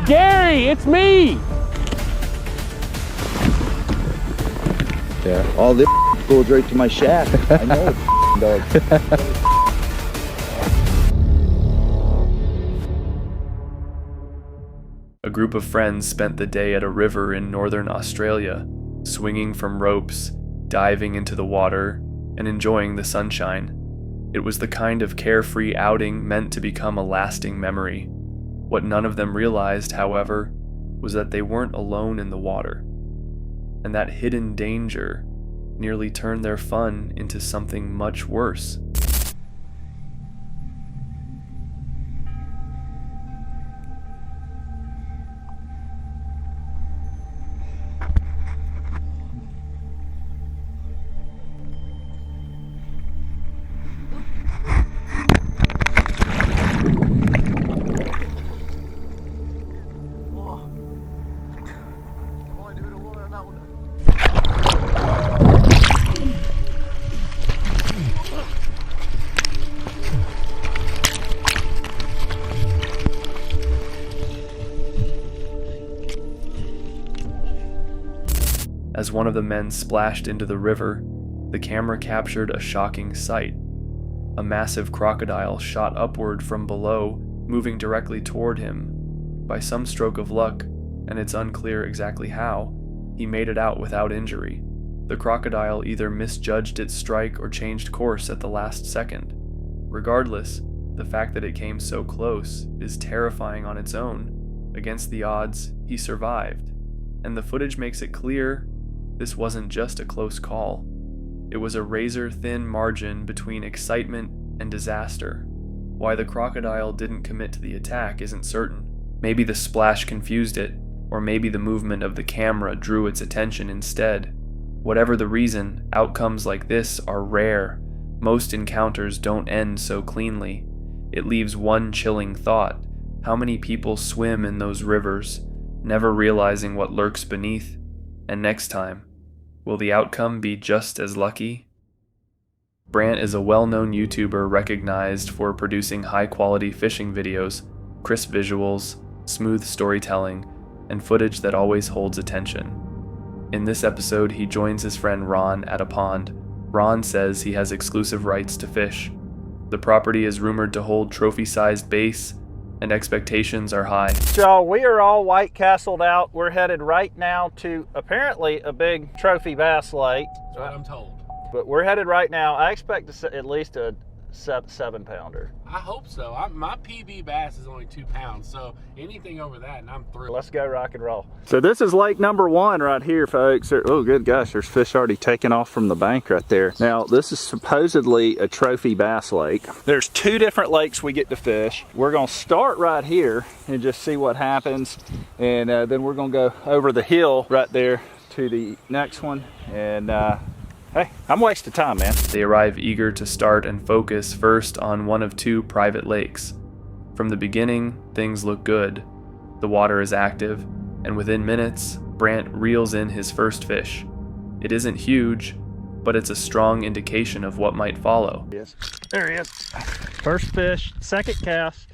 Gary, it's me! Yeah. All this goes right to my shack. I know it, dog. A group of friends spent the day at a river in northern Australia, swinging from ropes, diving into the water, and enjoying the sunshine. It was the kind of carefree outing meant to become a lasting memory. What none of them realized, however, was that they weren't alone in the water, and that hidden danger nearly turned their fun into something much worse. As one of the men splashed into the river, the camera captured a shocking sight. A massive crocodile shot upward from below, moving directly toward him. By some stroke of luck, and it's unclear exactly how, he made it out without injury. The crocodile either misjudged its strike or changed course at the last second. Regardless, the fact that it came so close is terrifying on its own. Against the odds, he survived. And the footage makes it clear this wasn't just a close call. It was a razor-thin margin between excitement and disaster. Why the crocodile didn't commit to the attack isn't certain. Maybe the splash confused it, or maybe the movement of the camera drew its attention instead. Whatever the reason, outcomes like this are rare. Most encounters don't end so cleanly. It leaves one chilling thought. How many people swim in those rivers, never realizing what lurks beneath? And next time, will the outcome be just as lucky? Brant is a well-known YouTuber recognized for producing high-quality fishing videos, crisp visuals, smooth storytelling, and footage that always holds attention. In this episode, he joins his friend Ron at a pond. Ron says he has exclusive rights to fish. The property is rumored to hold trophy-sized bass, and expectations are high. So we are all White Castled out. We're headed right now to apparently a big trophy bass lake. That's what I'm told. But we're headed right now. I expect to see at least a 7-pounder. I hope so. My PB bass is only 2 pounds, so anything over that, and I'm thrilled. Let's go rock and roll. So this is lake number 1 right here, folks. Oh, good gosh, there's fish already taking off from the bank right there. Now, this is supposedly a trophy bass lake. There's 2 different lakes we get to fish. We're gonna start right here and just see what happens. And then we're gonna go over the hill right there to the next one. And hey, I'm wasting time, man. They arrive eager to start and focus first on one of 2 private lakes. From the beginning, things look good. The water is active, and within minutes, Brant reels in his first fish. It isn't huge, but it's a strong indication of what might follow. Yes, there he is. First fish, second cast,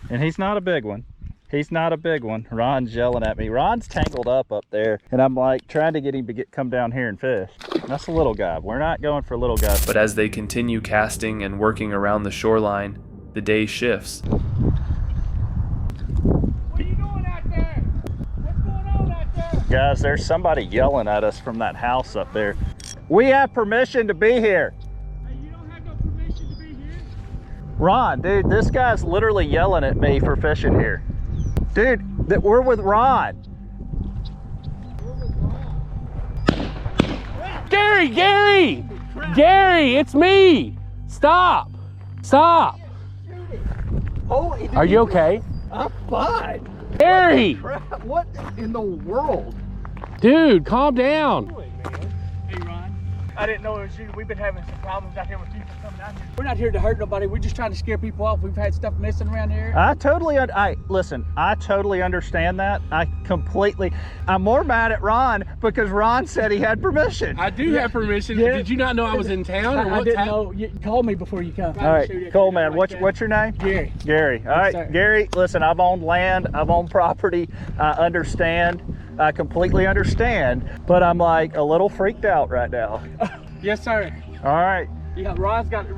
and he's not a big one. He's not a big one. Ron's yelling at me. Ron's tangled up there, and I'm like trying to get him to come down here and fish. That's a little guy. We're not going for little guys. But as they continue casting and working around the shoreline, the day shifts. What are you doing out there? What's going on out there? Guys, there's somebody yelling at us from that house up there. We have permission to be here. Hey, you don't have no permission to be here? Ron, dude, this guy's literally yelling at me for fishing here. Dude, we're with Ron. Gary, it's me. Stop. Holy, Are you okay? I'm fine. Gary, What in the world? dude, calm down. Hey, Ron. I didn't know it was you. We've been having some problems out here with people coming out here. We're not here to hurt nobody. We're just trying to scare people off. We've had stuff missing around here. I totally understand that. I'm more mad at Ron because Ron said he had permission. I do have permission. Yeah. Did you not know I was in town? Or I didn't know. You call me before you come. All right, cool, man. What's your name? Gary. Gary. All right, sir. Gary, listen, I've owned land, I've owned property. I understand. I completely understand, but I'm like a little freaked out right now. Yes, sir. All right. Yeah, Ron's got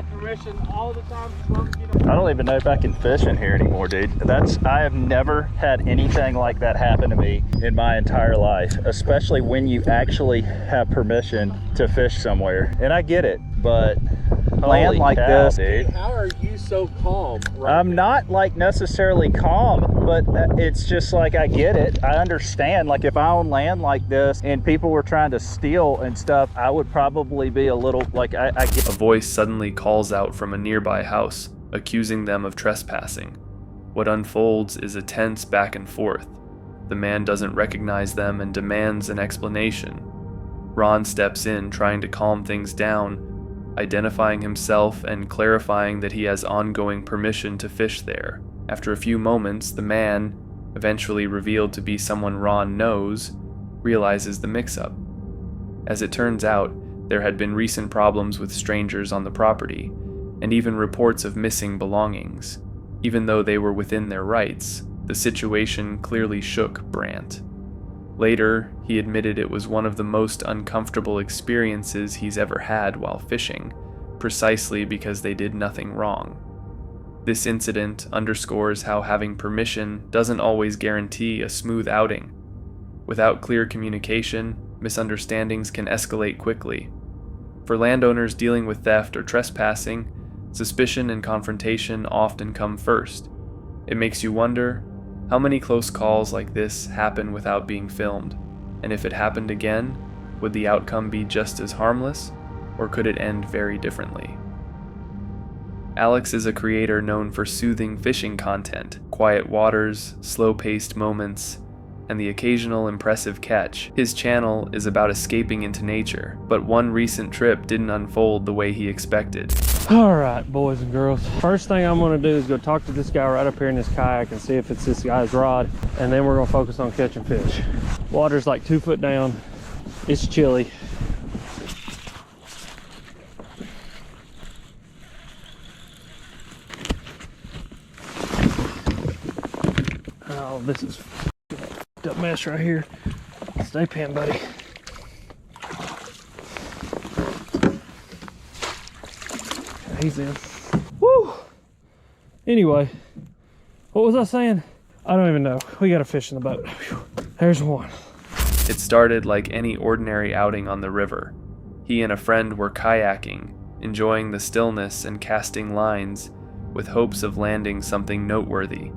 permission all the time. As long as you don't. I don't even know if I can fish in here anymore, dude. I have never had anything like that happen to me in my entire life, especially when you actually have permission to fish somewhere. And I get it, but land like this, dude. How are you so calm? I'm not like necessarily calm, but it's just like I get it. I understand. Like if I own land like this and people were trying to steal and stuff, I would probably be a little like I get. A voice suddenly calls out from a nearby house, accusing them of trespassing. What unfolds is a tense back and forth. The man doesn't recognize them and demands an explanation. Ron steps in, trying to calm things down, identifying himself and clarifying that he has ongoing permission to fish there. After a few moments, the man, eventually revealed to be someone Ron knows, realizes the mix-up. As it turns out, there had been recent problems with strangers on the property, and even reports of missing belongings. Even though they were within their rights, the situation clearly shook Brandt. Later, he admitted it was one of the most uncomfortable experiences he's ever had while fishing, precisely because they did nothing wrong. This incident underscores how having permission doesn't always guarantee a smooth outing. Without clear communication, misunderstandings can escalate quickly. For landowners dealing with theft or trespassing, suspicion and confrontation often come first. It makes you wonder, how many close calls like this happen without being filmed? And if it happened again, would the outcome be just as harmless, or could it end very differently? Alex is a creator known for soothing fishing content, quiet waters, slow-paced moments, and the occasional impressive catch. His channel is about escaping into nature, but one recent trip didn't unfold the way he expected. All right, boys and girls. First thing I'm gonna do is go talk to this guy right up here in this kayak and see if it's this guy's rod, and then we're gonna focus on catching fish. Water's like 2 foot down. It's chilly. Oh, this is up mess right here. Stay pinned, buddy. He's in. Woo! Anyway, what was I saying? I don't even know. We got a fish in the boat. Whew. There's one. It started like any ordinary outing on the river. He and a friend were kayaking, enjoying the stillness and casting lines, with hopes of landing something noteworthy.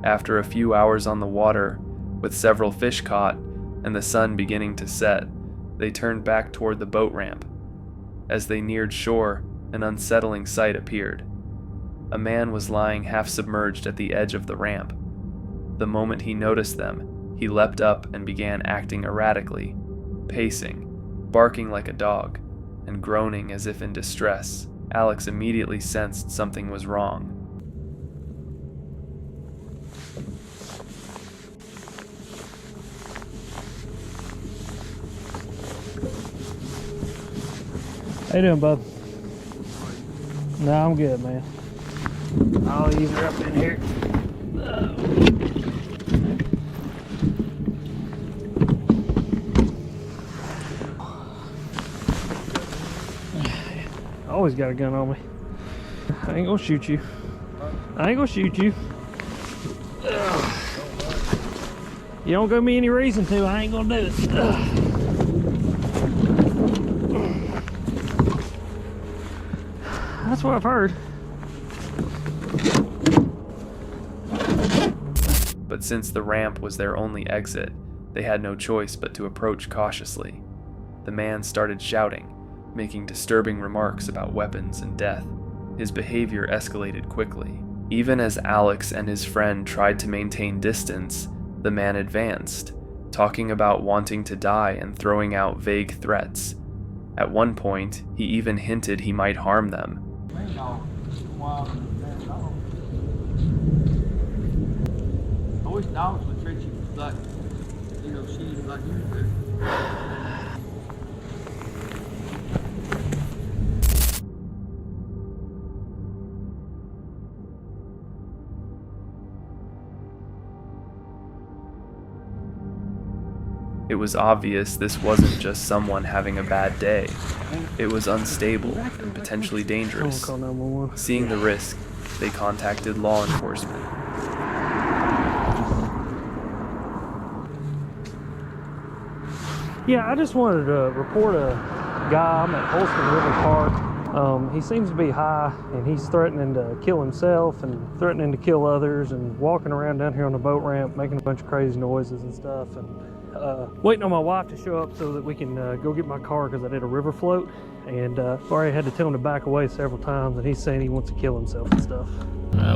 After a few hours on the water, with several fish caught and the sun beginning to set, they turned back toward the boat ramp. As they neared shore, an unsettling sight appeared. A man was lying half submerged at the edge of the ramp. The moment he noticed them, he leapt up and began acting erratically, pacing, barking like a dog, and groaning as if in distress. Alex immediately sensed something was wrong. How you doing, bub? No, I'm good, man. I'll ease her up in here. I always got a gun on me. I ain't gonna shoot you. I ain't gonna shoot you. You don't give me any reason to, I ain't gonna do it. That's what I've heard. But since the ramp was their only exit, they had no choice but to approach cautiously. The man started shouting, making disturbing remarks about weapons and death. His behavior escalated quickly. Even as Alex and his friend tried to maintain distance, the man advanced, talking about wanting to die and throwing out vague threats. At one point, he even hinted he might harm them. I wish dogs would treat you like, you know, shitty like you do. It was obvious this wasn't just someone having a bad day. It was unstable and potentially dangerous. Call 911. Seeing the risk, they contacted law enforcement. Yeah, I just wanted to report a guy. I'm at Holston River Park. He seems to be high, and he's threatening to kill himself and threatening to kill others and walking around down here on the boat ramp making a bunch of crazy noises and stuff. And waiting on my wife to show up so that we can go get my car because I did a river float. And already had to tell him to back away several times, and he's saying he wants to kill himself and stuff.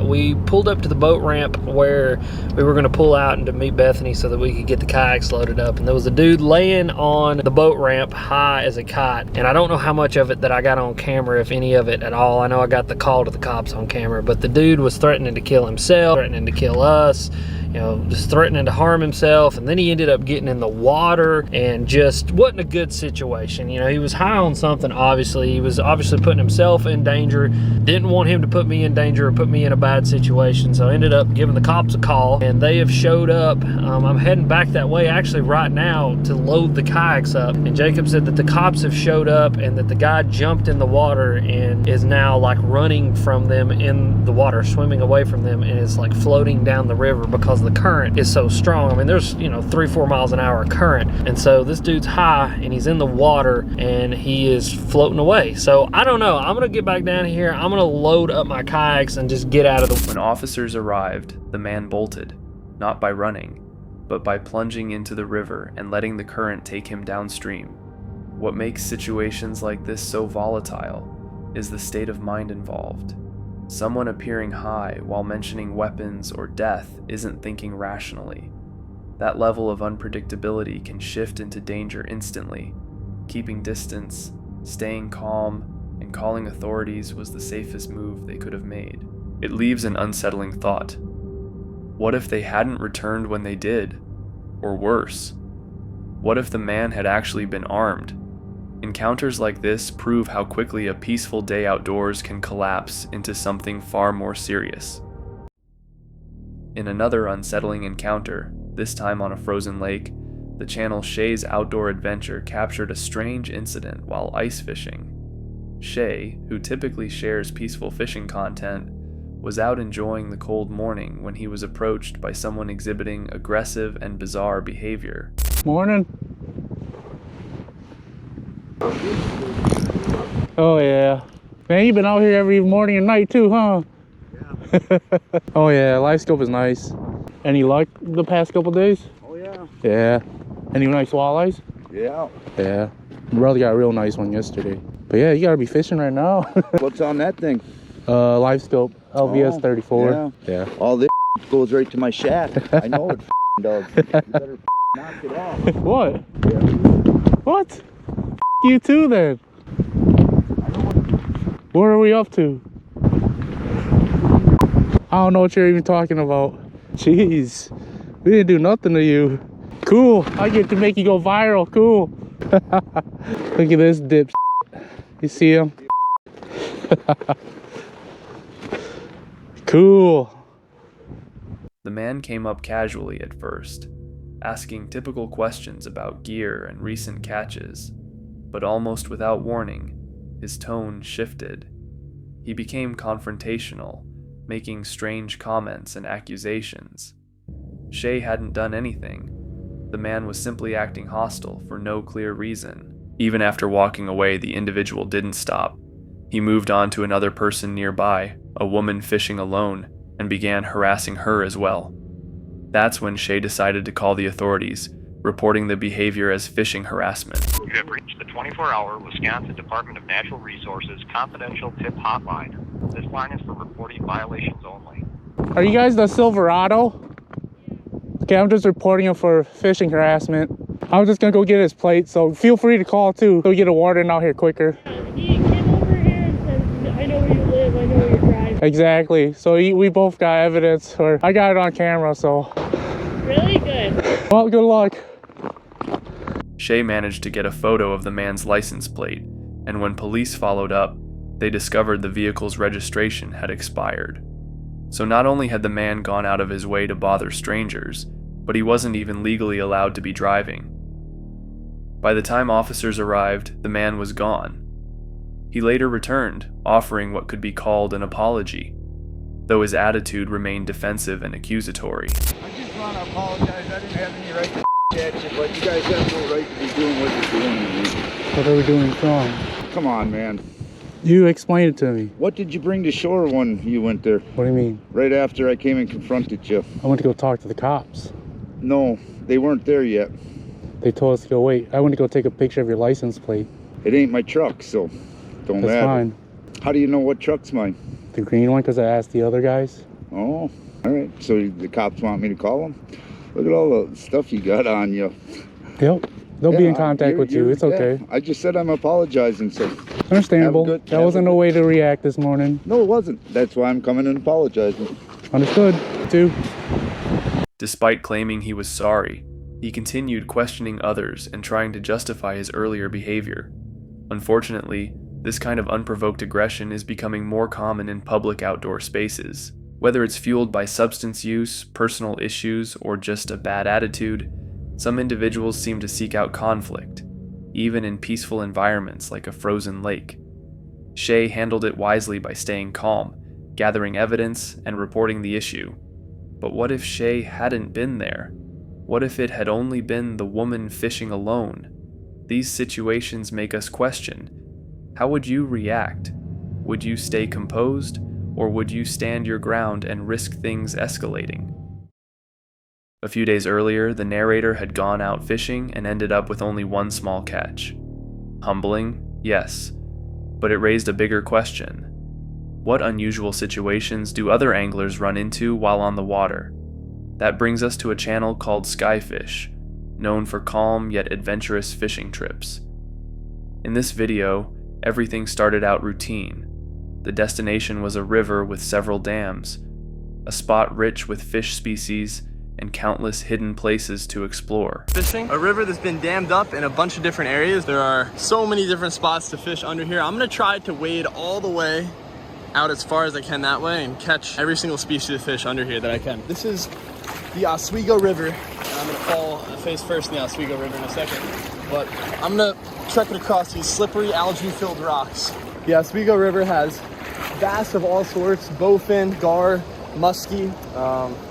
We pulled up to the boat ramp where we were going to pull out and to meet Bethany so that we could get the kayaks loaded up. And there was a dude laying on the boat ramp high as a kite. And I don't know how much of it that I got on camera, if any of it at all. I know I got the call to the cops on camera, but the dude was threatening to kill himself, threatening to kill us, you know, just threatening to harm himself. And then he ended up getting in the water and just wasn't a good situation. You know, he was high on something, obviously. He was obviously putting himself in danger. Didn't want him to put me in danger or put me in a bad situation. So I ended up giving the cops a call, and they have showed up. I'm heading back that way actually right now to load the kayaks up. And Jacob said that the cops have showed up and that the guy jumped in the water and is now like running from them in the water, swimming away from them, and is like floating down the river because the current is so strong. I mean, there's, you know, 3-4 miles an hour current, and so this dude's high and he's in the water and he is floating away. So I don't know, I'm gonna get back down here, I'm gonna load up my kayaks and just get out of the... When officers arrived, the man bolted, not by running, but by plunging into the river and letting the current take him downstream. What makes situations like this so volatile is the state of mind involved. Someone appearing high while mentioning weapons or death isn't thinking rationally. That level of unpredictability can shift into danger instantly. Keeping distance, staying calm, and calling authorities was the safest move they could have made. It leaves an unsettling thought. What if they hadn't returned when they did? Or worse, what if the man had actually been armed? Encounters like this prove how quickly a peaceful day outdoors can collapse into something far more serious. In another unsettling encounter, this time on a frozen lake, the channel Shay's Outdoor Adventure captured a strange incident while ice fishing. Shay, who typically shares peaceful fishing content, was out enjoying the cold morning when he was approached by someone exhibiting aggressive and bizarre behavior. Morning. Oh yeah. Man, you've been out here every morning and night too, huh? Yeah. Oh yeah, live scope is nice. Any luck the past couple days? Oh yeah. Yeah. Any nice walleyes? Yeah. Yeah. My brother got a real nice one yesterday. But yeah, you gotta be fishing right now. What's on that thing? Live scope, LVS 34. Yeah. All this goes right to my shaft. I know it does. You better knock it off. What? Yeah. What? You too then. What are we up to? I don't know what you're even talking about. Jeez, we didn't do nothing to you. Cool, I get to make you go viral. Cool. Look at this dip. You see him? Cool. The man came up casually at first, asking typical questions about gear and recent catches, but almost without warning, his tone shifted. He became confrontational, making strange comments and accusations. Shay hadn't done anything. The man was simply acting hostile for no clear reason. Even after walking away, the individual didn't stop. He moved on to another person nearby, a woman fishing alone, and began harassing her as well. That's when Shay decided to call the authorities, reporting the behavior as fishing harassment. You have reached the 24-hour Wisconsin Department of Natural Resources confidential tip hotline. This line is for reporting violations only. Are you guys the Silverado? Okay, I'm just reporting him for fishing harassment. I was just gonna go get his plate, so feel free to call too. So we get a warden out here quicker. He came over here and said, I know where you live, I know where you're driving. Exactly. So we both got evidence, or I got it on camera, so. Really good. Well, good luck. Shay managed to get a photo of the man's license plate, and when police followed up, they discovered the vehicle's registration had expired. So not only had the man gone out of his way to bother strangers, but he wasn't even legally allowed to be driving. By the time officers arrived, the man was gone. He later returned, offering what could be called an apology, though his attitude remained defensive and accusatory. I just want to apologize. I didn't have any right to at you, but you guys have no right to be doing what you're doing to me. What are we doing wrong? Come on, man. You explain it to me. What did you bring to shore when you went there? What do you mean? Right after I came and confronted you. I went to go talk to the cops. No, they weren't there yet. They told us to go wait. I went to go take a picture of your license plate. It ain't my truck, so don't That's matter. fine. How do you know what truck's mine? The green one, because I asked the other guys. Oh, all right. So the cops want me to call them? Look at all the stuff you got on you. Yep. They'll be in contact with you. It's okay. I just said I'm apologizing, so. Understandable. Have a good- That wasn't no way to react this morning. No, it wasn't. That's why I'm coming and apologizing. Understood. Too. Despite claiming he was sorry, he continued questioning others and trying to justify his earlier behavior. Unfortunately, this kind of unprovoked aggression is becoming more common in public outdoor spaces. Whether it's fueled by substance use, personal issues, or just a bad attitude, some individuals seem to seek out conflict, even in peaceful environments like a frozen lake. Shay handled it wisely by staying calm, gathering evidence, and reporting the issue. But what if Shay hadn't been there? What if it had only been the woman fishing alone? These situations make us question. How would you react? Would you stay composed, or would you stand your ground and risk things escalating? A few days earlier, the narrator had gone out fishing and ended up with only one small catch. Humbling, yes, but it raised a bigger question. What unusual situations do other anglers run into while on the water? That brings us to a channel called Skyfish, known for calm yet adventurous fishing trips. In this video, everything started out routine. The destination was a river with several dams, a spot rich with fish species and countless hidden places to explore. Fishing, a river that's been dammed up in a bunch of different areas. There are so many different spots to fish under here. I'm gonna try to wade all the way out as far as I can that way and catch every single species of fish under here that I can. This is the Oswego River. I'm gonna fall face first in the Oswego River in a second, but I'm gonna trek it across these slippery algae-filled rocks. The Oswego River has bass of all sorts, bowfin, gar, muskie,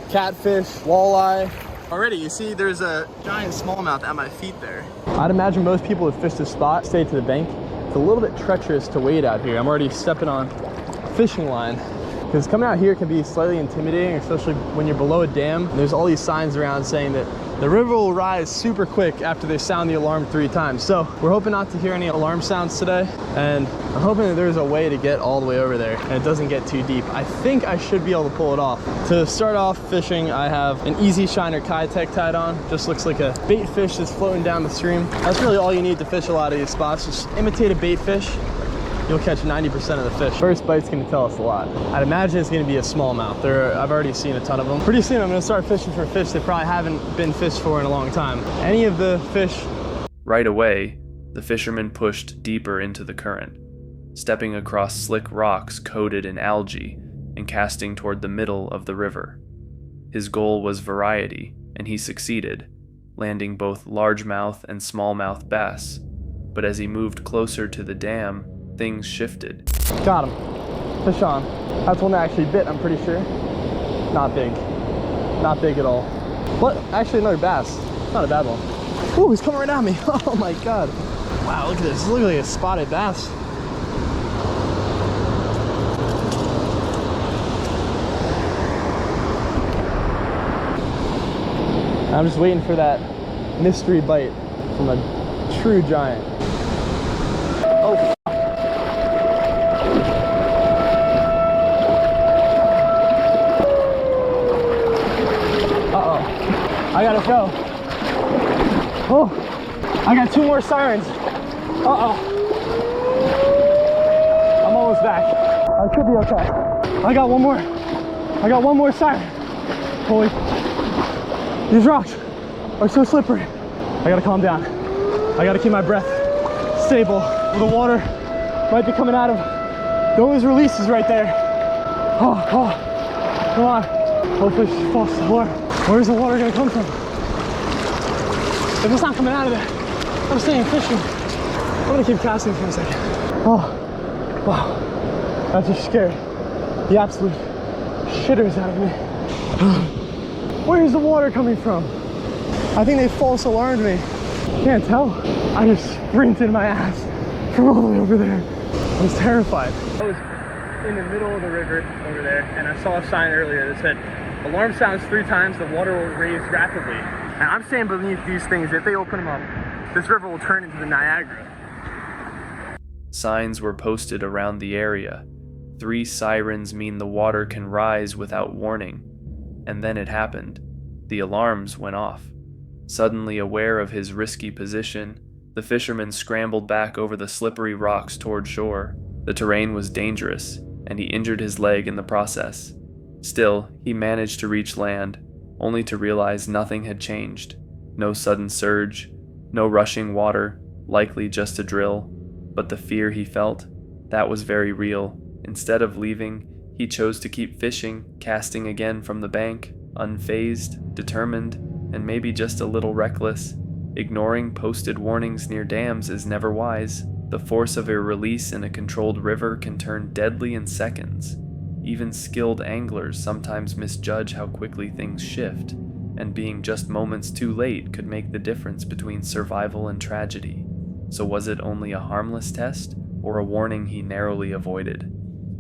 catfish, walleye. Already, you see there's a giant smallmouth at my feet there. I'd imagine most people who fish this spot stay to the bank. It's a little bit treacherous to wade out here. I'm already stepping on fishing line, because coming out here can be slightly intimidating, especially when you're below a dam. And there's all these signs around saying that the river will rise super quick after they sound the alarm 3 times. So we're hoping not to hear any alarm sounds today, and I'm hoping that there's a way to get all the way over there and it doesn't get too deep. I think I should be able to pull it off. To start off fishing, I have an Easy Shiner Kayak tied on. Just looks like a bait fish that's floating down the stream. That's really all you need to fish a lot of these spots. Just imitate a bait fish. You'll catch 90% of the fish. First bite's gonna tell us a lot. I'd imagine it's gonna be a smallmouth. I've already seen a ton of them. Pretty soon I'm gonna start fishing for fish that probably haven't been fished for in a long time. Any of the fish. Right away, the fisherman pushed deeper into the current, stepping across slick rocks coated in algae and casting toward the middle of the river. His goal was variety, and he succeeded, landing both largemouth and smallmouth bass. But as he moved closer to the dam, things shifted. Got him. Fish on. That's one that actually bit, I'm pretty sure. Not big. Not big at all. But actually another bass. Not a bad one. Ooh, he's coming right at me. Oh my god. Wow, look at this. This looks like a spotted bass. I'm just waiting for that mystery bite from a true giant. Oh. I gotta go. Oh, I got 2 more sirens. Uh-oh. I'm almost back. I should be okay. I got one more siren. Holy, these rocks are so slippery. I gotta calm down. I gotta keep my breath stable. The water might be coming out of those releases right there. Oh, come on. Hopefully she falls to the water. Where's the water gonna come from? If it's not coming out of there, I'm staying fishing. I'm gonna keep casting for a second. Oh, wow. That just scared the absolute shitters out of me. Where's the water coming from? I think they false alarmed me. Can't tell. I just sprinted my ass from all the way over there. I was terrified. I was in the middle of the river over there, and I saw a sign earlier that said, alarm sounds 3 times, the water will raise rapidly. And I'm saying beneath these things, if they open them up, this river will turn into the Niagara. Signs were posted around the area. 3 sirens mean the water can rise without warning. And then it happened. The alarms went off. Suddenly aware of his risky position, the fisherman scrambled back over the slippery rocks toward shore. The terrain was dangerous, and he injured his leg in the process. Still, he managed to reach land, only to realize nothing had changed. No sudden surge, no rushing water, likely just a drill. But the fear he felt, that was very real. Instead of leaving, he chose to keep fishing, casting again from the bank, unfazed, determined, and maybe just a little reckless. Ignoring posted warnings near dams is never wise. The force of a release in a controlled river can turn deadly in seconds. Even skilled anglers sometimes misjudge how quickly things shift, and being just moments too late could make the difference between survival and tragedy. So was it only a harmless test, or a warning he narrowly avoided?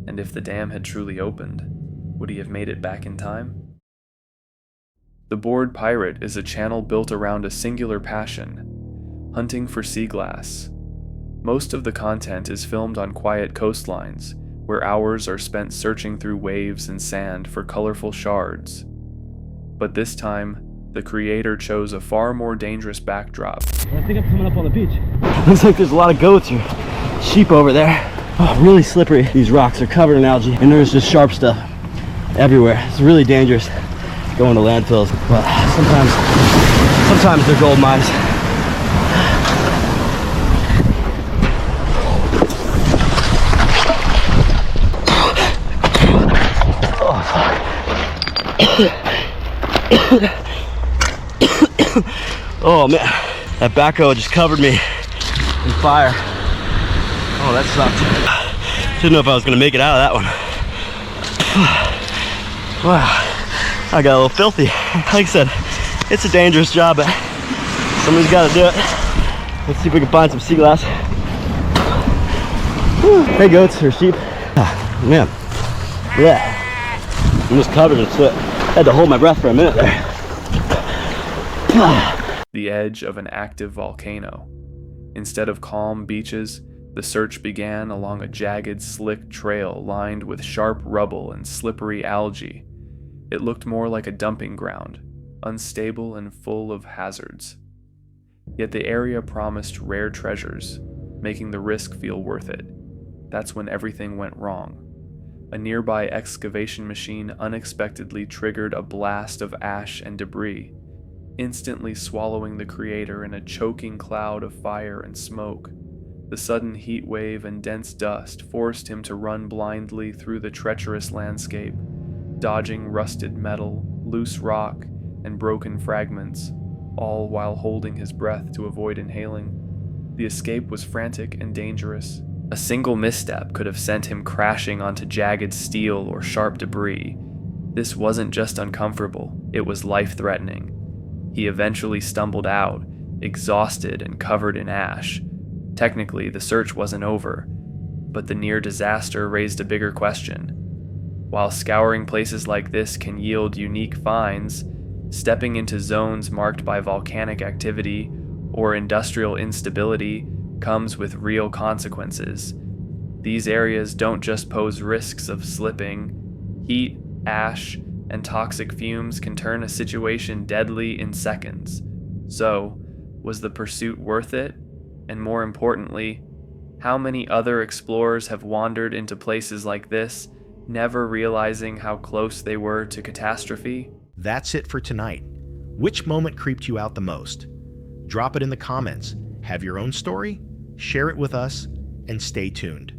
And if the dam had truly opened, would he have made it back in time? The Bored Pirate is a channel built around a singular passion: hunting for sea glass. Most of the content is filmed on quiet coastlines, where hours are spent searching through waves and sand for colorful shards. But this time, the creator chose a far more dangerous backdrop. I think I'm coming up on the beach. Looks like there's a lot of goats or sheep over there. Oh, really slippery. These rocks are covered in algae, and there's just sharp stuff everywhere. It's really dangerous going to landfills, but sometimes they're gold mines. Oh man, that backhoe just covered me in fire. Oh, that sucked. Didn't know if I was gonna make it out of that one. Wow, I got a little filthy. Like I said, it's a dangerous job, but somebody's gotta do it. Let's see if we can find some sea glass. Hey goats or sheep. Man, yeah, I'm just covered in soot. Had to hold my breath for a minute there. The edge of an active volcano. Instead of calm beaches, the search began along a jagged, slick trail lined with sharp rubble and slippery algae. It looked more like a dumping ground, unstable and full of hazards. Yet the area promised rare treasures, making the risk feel worth it. That's when everything went wrong. A nearby excavation machine unexpectedly triggered a blast of ash and debris, instantly swallowing the creator in a choking cloud of fire and smoke. The sudden heat wave and dense dust forced him to run blindly through the treacherous landscape, dodging rusted metal, loose rock, and broken fragments, all while holding his breath to avoid inhaling. The escape was frantic and dangerous. A single misstep could have sent him crashing onto jagged steel or sharp debris. This wasn't just uncomfortable, it was life-threatening. He eventually stumbled out, exhausted and covered in ash. Technically, the search wasn't over, but the near disaster raised a bigger question. While scouring places like this can yield unique finds, stepping into zones marked by volcanic activity or industrial instability comes with real consequences. These areas don't just pose risks of slipping. Heat, ash, and toxic fumes can turn a situation deadly in seconds. So, Was the pursuit worth it? And more importantly, how many other explorers have wandered into places like this, never realizing how close they were to catastrophe? That's it for tonight. Which moment creeped you out the most? Drop it in the comments. Have your own story? Share it with us, and stay tuned.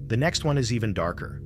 The next one is even darker.